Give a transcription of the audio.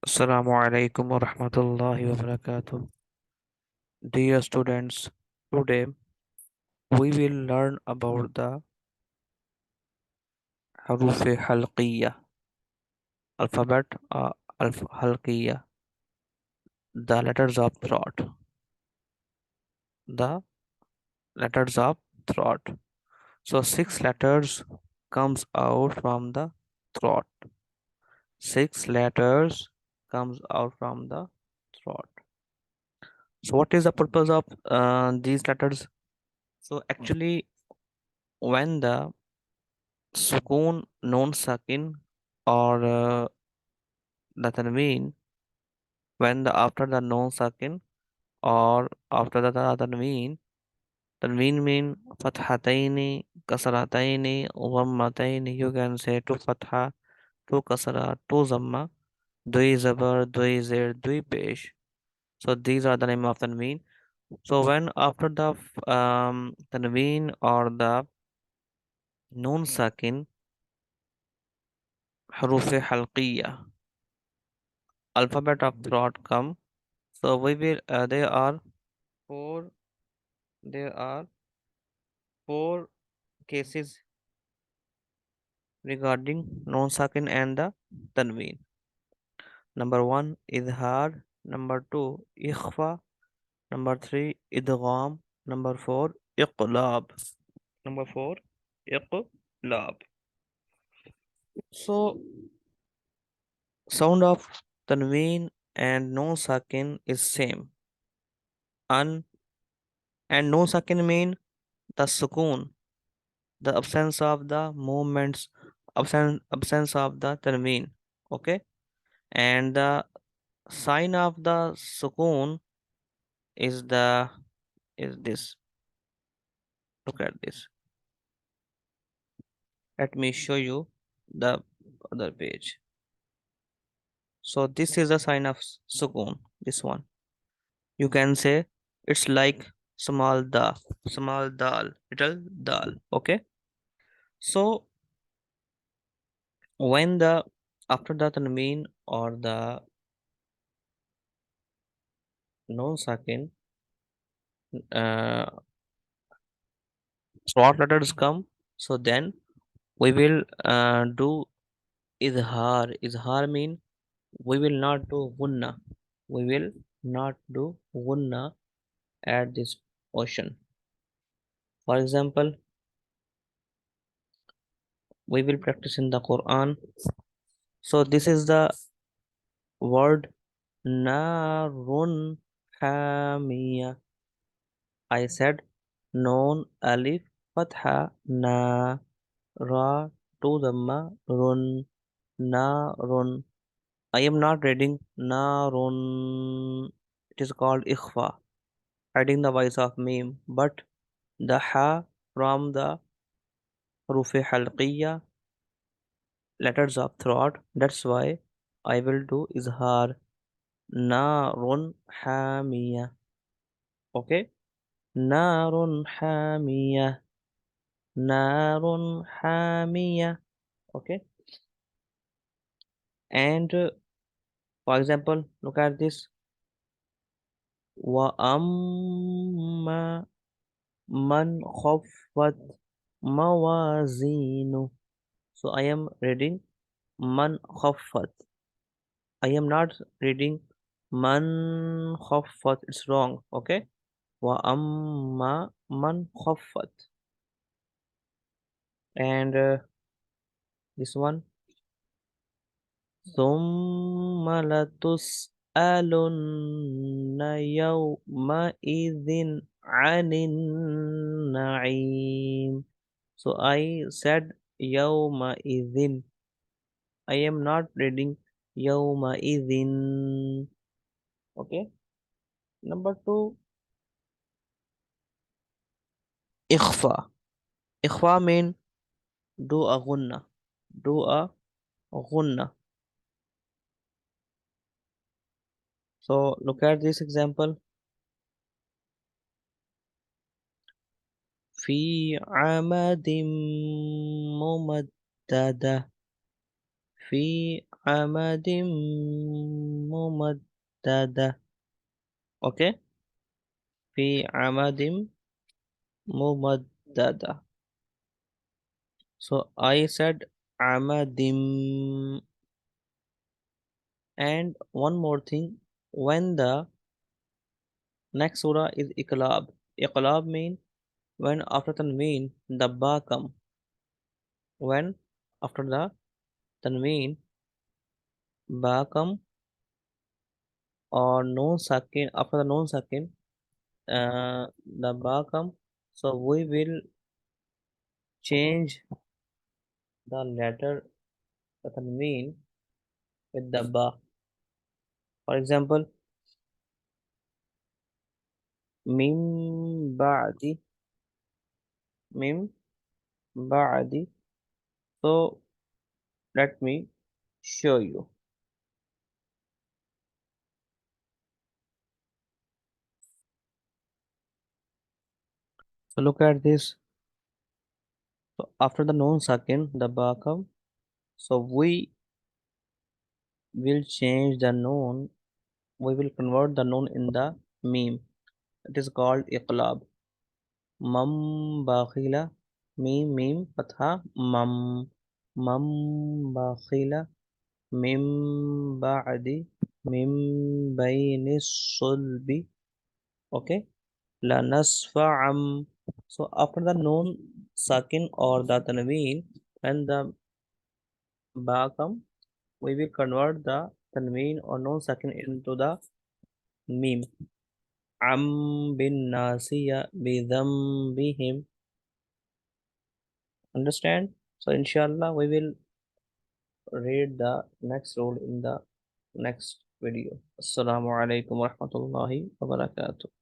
Assalamu alaikum wa rahmatullahi wa barakatuh. Dear students, today we will learn about the huroofe halqiya, alphabet halqiya, the letters of throat, the letters of throat. So six letters comes out from the throat. Six letters comes out from the throat. So what is the purpose of these letters? So actually, when the sukoon, non saakin, or the tanween, when the after the non saakin or after the tanween, tanween mean fathataini, kasrataini, dhammataini. You can say two fatha, two kasra, two zamma, dui zabar, dui zer, dui pesh. So these are the name of tanween. So when after the tanween or the non saakin, huroofe halqiya, alphabet of throat come. So we will four there are four cases regarding non-sakin and the tanween. Number one, izhar. Number two, ikhfa. Number three, idghaam. Number four, iqlab. Number four, iqlab. So sound of tanween and non-sakin is same. Un and non-sakin mean the sukoon, the absence of the movements, absence of the tanween. Okay, and the sign of the sukoon is the is this. Look at this. Let me show you the other page. So this is the sign of sukoon. This one you can say it's like small dal, little dal. Okay, so when the after the tanween or the non sakin short letters come, so then we will do izhar. Izhar mean we will not do ghunna. We will not do ghunna at this portion. For example, we will practice in the Quran. So this is the word narun hamiya. I said non alif fatha na ra to dhamma run na run. I am not reading narun. It is called ikhfa, hiding the voice of meme, but the ha from the huroofe halqiya, letters of throat. That's why I will do izhar. Narun hamiya. Okay? Narun hamiya. Narun hamiya. Okay? And for example, look at this. Wa amma man khaffat mawazinu. So I am reading man khaffat. I am not reading man khaffat. It's wrong. Okay. Wa amma man khaffat. And this one. Thumma latus'alunna yawma idhin 'anin na'im. So I said yawma idhin. I am not reading yawma idhin. Okay. Number two, ikhfa. Ikhfa mean do a ghunna. Do a ghunna. So look at this example. في عمد ممددة. في عمد ممددة. Okay, في عمد ممددة. So I said عمد. And one more thing, when the next surah is iqlab. Iqlab mean when after tanween the ba come. When after the tanween ba come or non saakin, after the non saakin the ba come, so we will change the letter the tanween with the ba. For example, mim ba'di, mim ba'di. So let me show you. So look at this. So after the non saakin the ba come, so we will change the noun, we will convert the noun in the meme. It is called iqlab. Mam bakhila, mim patha mam, mam bakhila, mim ba'di, mim bayni sulbi. Okay, la nasfa'am. So after the noun sakin or the tanween, when the ba come, we will convert the tanween or noun sakin into the meme. Am bin nasiya bidhanbihim. Understand? So inshallah we will read the next rule in the next video. Assalamu alaikum warahmatullahi wabarakatuh.